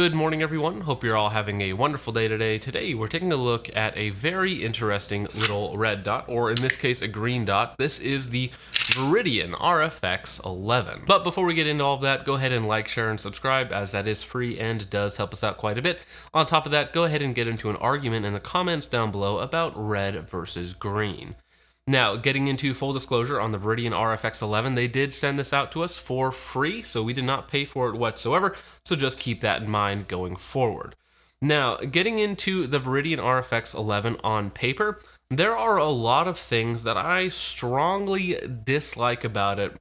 Good morning, everyone. Hope you're all having a wonderful day today. Today, we're taking a look at a very interesting little red dot, or in this case, a green dot. This is the Viridian RFX11. But before we get into all of that, go ahead and like, share, and subscribe, as that is free and does help us out quite a bit. On top of that, go ahead and get into an argument in the comments down below about red versus green. Now, getting into full disclosure on the Viridian RFX11, they did send this out to us for free, so we did not pay for it whatsoever, so just keep that in mind going forward. Now, getting into the Viridian RFX11 on paper, there are a lot of things that I strongly dislike about it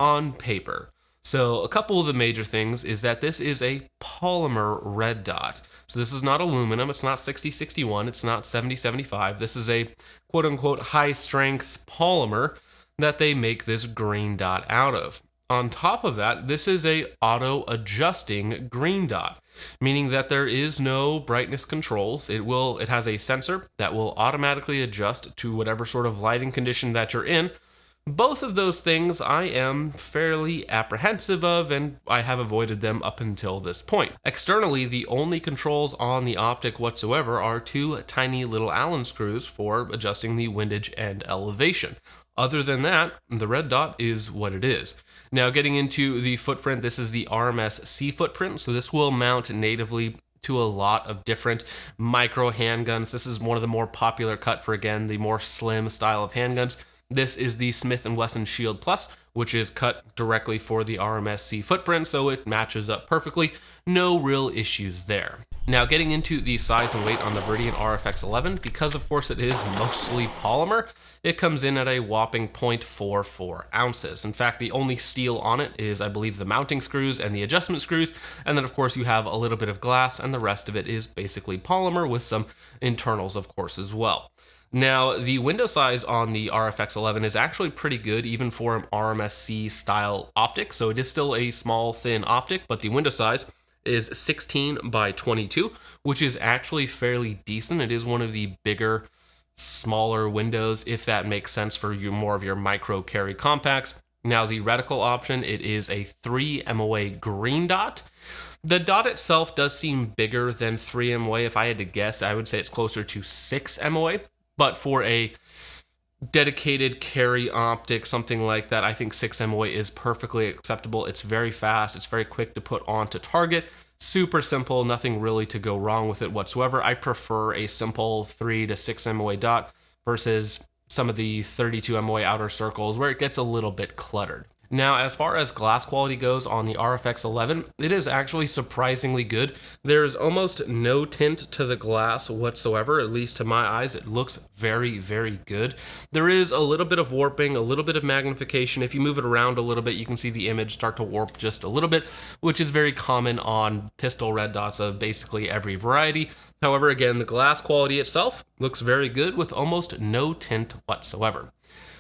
on paper. So a couple of the major things is that this is a polymer red dot. So this is not aluminum, it's not 6061, it's not 7075. This is a quote-unquote high-strength polymer that they make this green dot out of. On top of that, this is a auto-adjusting green dot, meaning that there is no brightness controls. It has a sensor that will automatically adjust to whatever sort of lighting condition that you're in. Both of those things I am fairly apprehensive of, and I have avoided them up until this point. Externally, the only controls on the optic whatsoever are two tiny little Allen screws for adjusting the windage and elevation. Other than that, the red dot is what it is. Now, getting into the footprint, this is the RMSc footprint, so this will mount natively to a lot of different micro handguns. This is one of the more popular cut for, again, the more slim style of handguns. This is the Smith & Wesson Shield Plus, which is cut directly for the RMSc footprint, so it matches up perfectly. No real issues there. Now, getting into the size and weight on the Viridian RFX11, because of course it is mostly polymer, it comes in at a whopping 0.44 ounces. In fact, the only steel on it is, I believe, the mounting screws and the adjustment screws, and then of course you have a little bit of glass, and the rest of it is basically polymer with some internals, of course, as well. Now, the window size on the RFX11 is actually pretty good, even for an RMSc style optic. So it is still a small, thin optic, but the window size is 16 by 22, which is actually fairly decent. It is one of the bigger, smaller windows, if that makes sense for you, more of your micro carry compacts. Now, the reticle option, it is a 3 MOA green dot. The dot itself does seem bigger than 3 MOA. If I had to guess, I would say it's closer to 6 MOA. But for a dedicated carry optic, something like that, I think 6 MOA is perfectly acceptable. It's very fast. It's very quick to put onto target. Super simple. Nothing really to go wrong with it whatsoever. I prefer a simple 3 to 6 MOA dot versus some of the 32 MOA outer circles where it gets a little bit cluttered. Now, as far as glass quality goes on the RFX11, it is actually surprisingly good. There is almost no tint to the glass whatsoever, at least to my eyes. It looks very, very good. There is a little bit of warping, a little bit of magnification. If you move it around a little bit, you can see the image start to warp just a little bit, which is very common on pistol red dots of basically every variety. However, again, the glass quality itself looks very good with almost no tint whatsoever.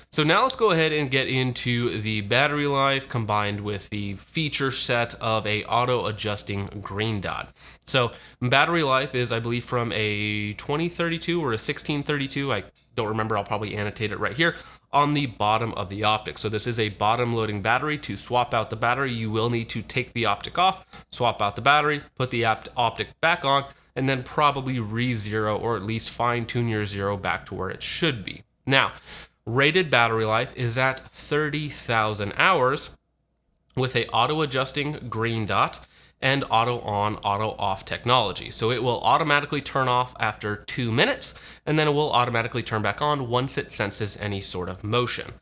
So now let's go ahead and get into the battery life combined with the feature set of a auto-adjusting green dot. So battery life is, I believe, from a 2032 or a 1632. I don't remember. I'll probably annotate it right here on the bottom of the optic. So this is a bottom loading battery. To swap out the battery, you will need to take the optic off, swap out the battery, put the optic back on, and then probably re-zero or at least fine-tune your zero back to where it should be. Now, rated battery life is at 30,000 hours with a auto-adjusting green dot and auto-on, auto-off technology. So it will automatically turn off after 2 minutes, and then it will automatically turn back on once it senses any sort of motion.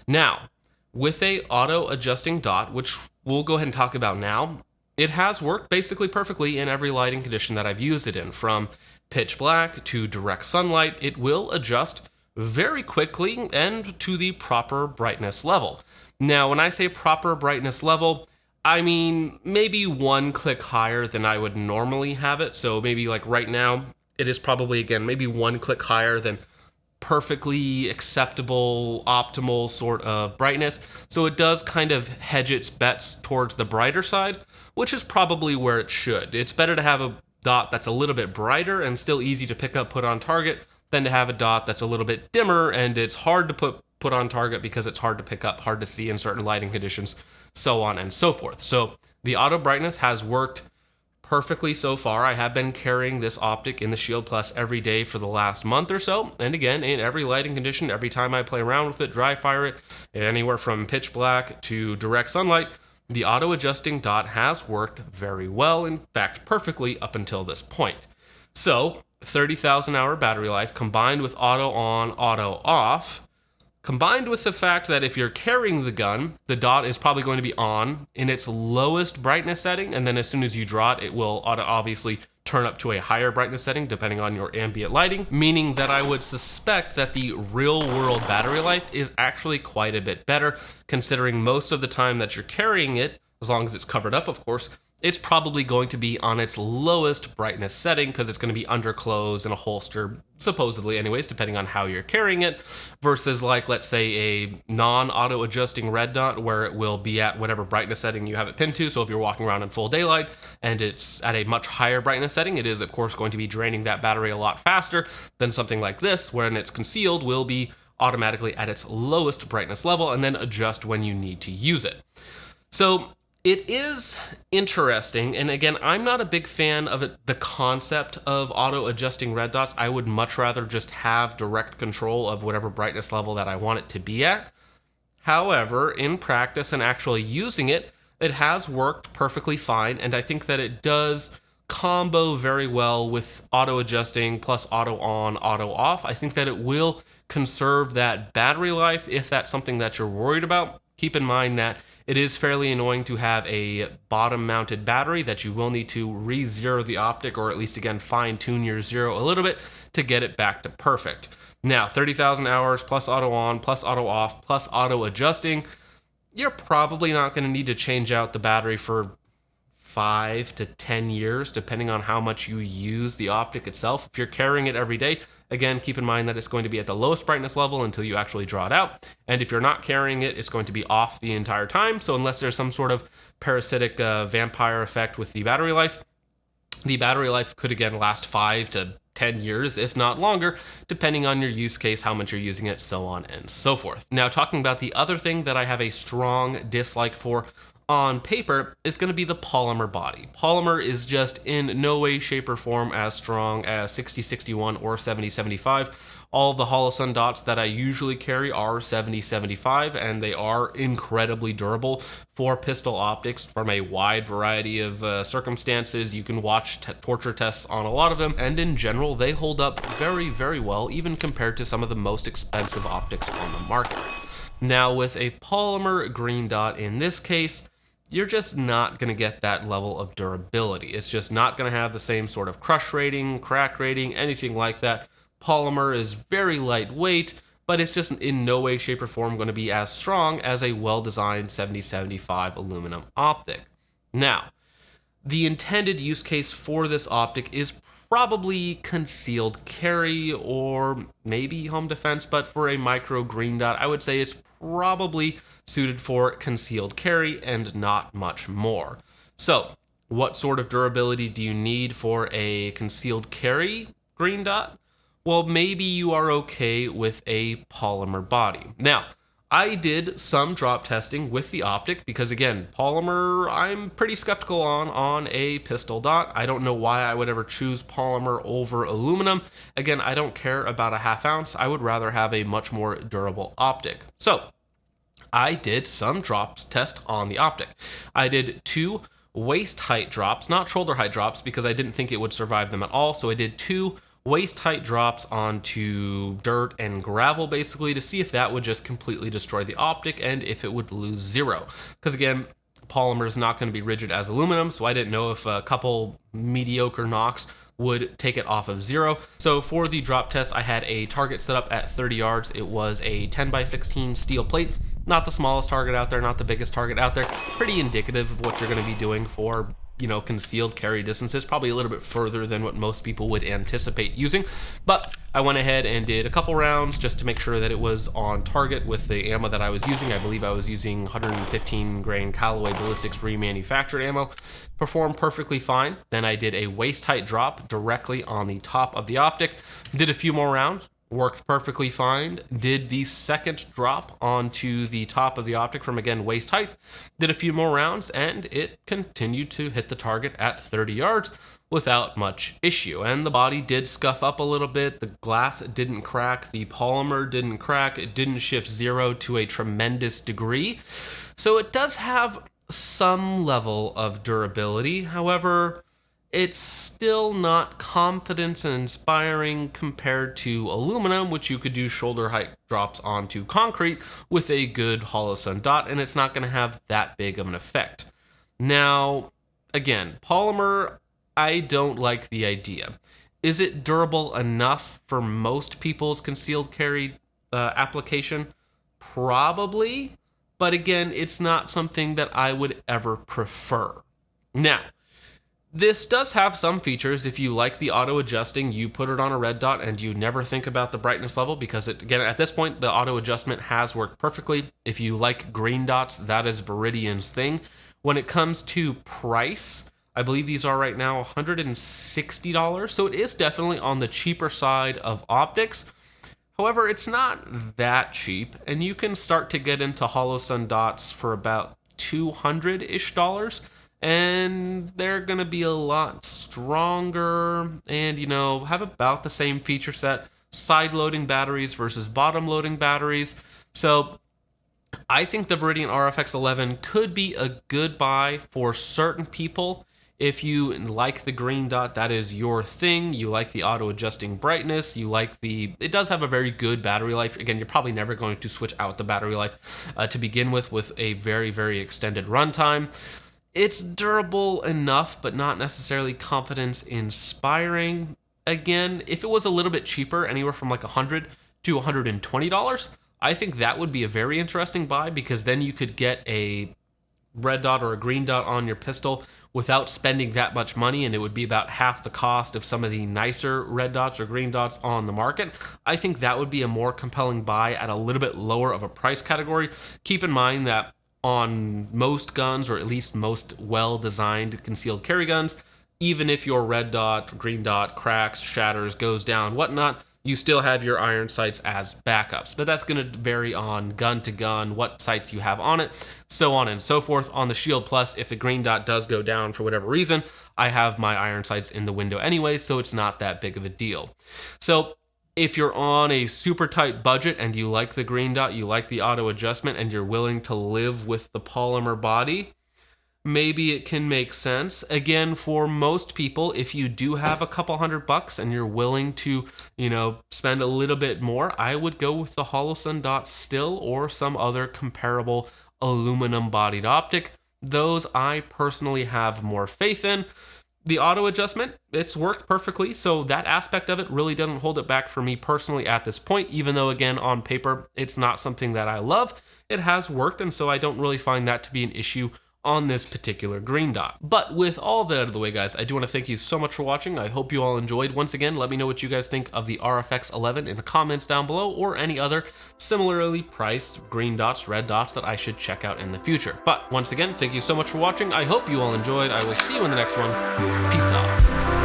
Now, with a auto-adjusting dot, which we'll go ahead and talk about now, it has worked basically perfectly in every lighting condition that I've used it in. From pitch black to direct sunlight, it will adjust very quickly and to the proper brightness level. Now, when I say proper brightness level, I mean maybe one click higher than I would normally have it. So maybe like right now, it is probably, again, maybe one click higher than perfectly acceptable, optimal sort of brightness. So it does kind of hedge its bets towards the brighter side, which is probably where it should. It's better to have a dot that's a little bit brighter and still easy to pick up, put on target, than to have a dot that's a little bit dimmer and it's hard to put on target because it's hard to pick up, hard to see in certain lighting conditions, so on and so forth. So the auto brightness has worked perfectly so far. I have been carrying this optic in the Shield Plus every day for the last month or so. And again, in every lighting condition, every time I play around with it, dry fire it, anywhere from pitch black to direct sunlight, the auto adjusting dot has worked very well, in fact, perfectly up until this point. So 30,000 hour battery life combined with auto on, auto off, combined with the fact that if you're carrying the gun, the dot is probably going to be on in its lowest brightness setting, and then as soon as you draw it, it will obviously turn up to a higher brightness setting depending on your ambient lighting, meaning that I would suspect that the real world battery life is actually quite a bit better, considering most of the time that you're carrying it, as long as it's covered up, of course, it's probably going to be on its lowest brightness setting because it's going to be under clothes in a holster, supposedly anyways, depending on how you're carrying it, versus like, let's say, a non-auto adjusting red dot where it will be at whatever brightness setting you have it pinned to. So if you're walking around in full daylight and it's at a much higher brightness setting, it is of course going to be draining that battery a lot faster than something like this, when it's concealed will be automatically at its lowest brightness level and then adjust when you need to use it. So it is interesting, and again, I'm not a big fan of it, the concept of auto-adjusting red dots. I would much rather just have direct control of whatever brightness level that I want it to be at. However, in practice and actually using it, it has worked perfectly fine, and I think that it does combo very well with auto-adjusting plus auto-on, auto-off. I think that it will conserve that battery life if that's something that you're worried about. Keep in mind that it is fairly annoying to have a bottom-mounted battery that you will need to re-zero the optic, or at least, again, fine-tune your zero a little bit to get it back to perfect. Now, 30,000 hours plus auto-on, plus auto-off, plus auto-adjusting, you're probably not going to need to change out the battery for 5 to 10 years, depending on how much you use the optic itself. If you're carrying it every day, again, keep in mind that it's going to be at the lowest brightness level until you actually draw it out. And if you're not carrying it, it's going to be off the entire time. So unless there's some sort of parasitic vampire effect with the battery life could, again, last 5 to 10 years, if not longer, depending on your use case, how much you're using it, so on and so forth. Now, talking about the other thing that I have a strong dislike for on paper is going to be the polymer body. Polymer is just in no way, shape, or form as strong as 6061 or 7075. All of the Holosun dots that I usually carry are 7075, and they are incredibly durable for pistol optics from a wide variety of circumstances. You can watch torture tests on a lot of them, and in general, they hold up very, very well, even compared to some of the most expensive optics on the market. Now, with a polymer green dot in this case, you're just not going to get that level of durability. It's just not going to have the same sort of crush rating, crack rating, anything like that. Polymer is very lightweight, but it's just in no way, shape, or form going to be as strong as a well-designed 7075 aluminum optic. Now, the intended use case for this optic is probably concealed carry or maybe home defense, but for a micro green dot, I would say it's probably suited for concealed carry and not much more. So, what sort of durability do you need for a concealed carry green dot? Well, maybe you are okay with a polymer body. Now, I did some drop testing with the optic because, again, polymer I'm pretty skeptical on a pistol dot. I don't know why I would ever choose polymer over aluminum. Again, I don't care about a half ounce. I would rather have a much more durable optic. So I did some drops test on the optic. I did 2 waist height drops, not shoulder height drops, because I didn't think it would survive them at all. So I did 2 waist height drops onto dirt and gravel, basically, to see if that would just completely destroy the optic and if it would lose zero. Because again, polymer is not going to be rigid as aluminum, so I didn't know if a couple mediocre knocks would take it off of zero. So for the drop test, I had a target set up at 30 yards. It was a 10x16 steel plate. Not the smallest target out there, not the biggest target out there. Pretty indicative of what you're going to be doing for, concealed carry distances, probably a little bit further than what most people would anticipate using. But I went ahead and did a couple rounds just to make sure that it was on target with the ammo that I was using. I believe I was using 115 grain Callaway Ballistics remanufactured ammo. Performed perfectly fine. Then I did a waist height drop directly on the top of the optic. Did a few more rounds. worked perfectly fine. Did the second drop onto the top of the optic from, again, waist height, did a few more rounds, and it continued to hit the target at 30 yards without much issue. And the body did scuff up a little bit. The glass didn't crack. The polymer didn't crack. It didn't shift zero to a tremendous degree. So it does have some level of durability. However, it's still not confidence inspiring compared to aluminum, which you could do shoulder height drops onto concrete with a good hollow sun dot, and it's not going to have that big of an effect. Now, again, polymer, I don't like the idea. Is it durable enough for most people's concealed carry application? Probably, but again, it's not something that I would ever prefer. Now, this does have some features. If you like the auto adjusting, you put it on a red dot and you never think about the brightness level because again, at this point, the auto adjustment has worked perfectly. If you like green dots, that is Viridian's thing. When it comes to price, I believe these are right now $160. So it is definitely on the cheaper side of optics. However, it's not that cheap, and you can start to get into hollow sun dots for about $200-ish, and they're gonna be a lot stronger and, have about the same feature set, side loading batteries versus bottom loading batteries. So I think the Viridian RFX11 could be a good buy for certain people. If you like the green dot, that is your thing. You like the auto-adjusting brightness. It does have a very good battery life. Again, you're probably never going to switch out the battery life to begin with a very, very extended runtime. It's durable enough, but not necessarily confidence inspiring. Again, if it was a little bit cheaper, anywhere from like $100 to $120, I think that would be a very interesting buy, because then you could get a red dot or a green dot on your pistol without spending that much money, and it would be about half the cost of some of the nicer red dots or green dots on the market. I think that would be a more compelling buy at a little bit lower of a price category. Keep in mind that on most guns, or at least most well-designed concealed carry guns, even if your red dot, green dot cracks, shatters, goes down, whatnot, you still have your iron sights as backups. But that's going to vary on gun to gun, what sights you have on it, so on and so forth. On the Shield Plus, if the green dot does go down for whatever reason, I have my iron sights in the window anyway, so it's not that big of a deal. So if you're on a super tight budget and you like the green dot, you like the auto adjustment, and you're willing to live with the polymer body, maybe it can make sense. Again, for most people, if you do have a couple $100 and you're willing to, spend a little bit more, I would go with the hollow sun dot still, or some other comparable aluminum bodied optic. Those I personally have more faith in. The auto adjustment, it's worked perfectly, so that aspect of it really doesn't hold it back for me personally at this point, even though, again, on paper, it's not something that I love. It has worked, and so I don't really find that to be an issue on this particular green dot. But with all that out of the way, guys, I do want to thank you so much for watching. I hope you all enjoyed. Once again, let me know what you guys think of the RFX11 in the comments down below, or any other similarly priced green dots, red dots that I should check out in the future. But once again, thank you so much for watching. I hope you all enjoyed. I will see you in the next one. Peace out.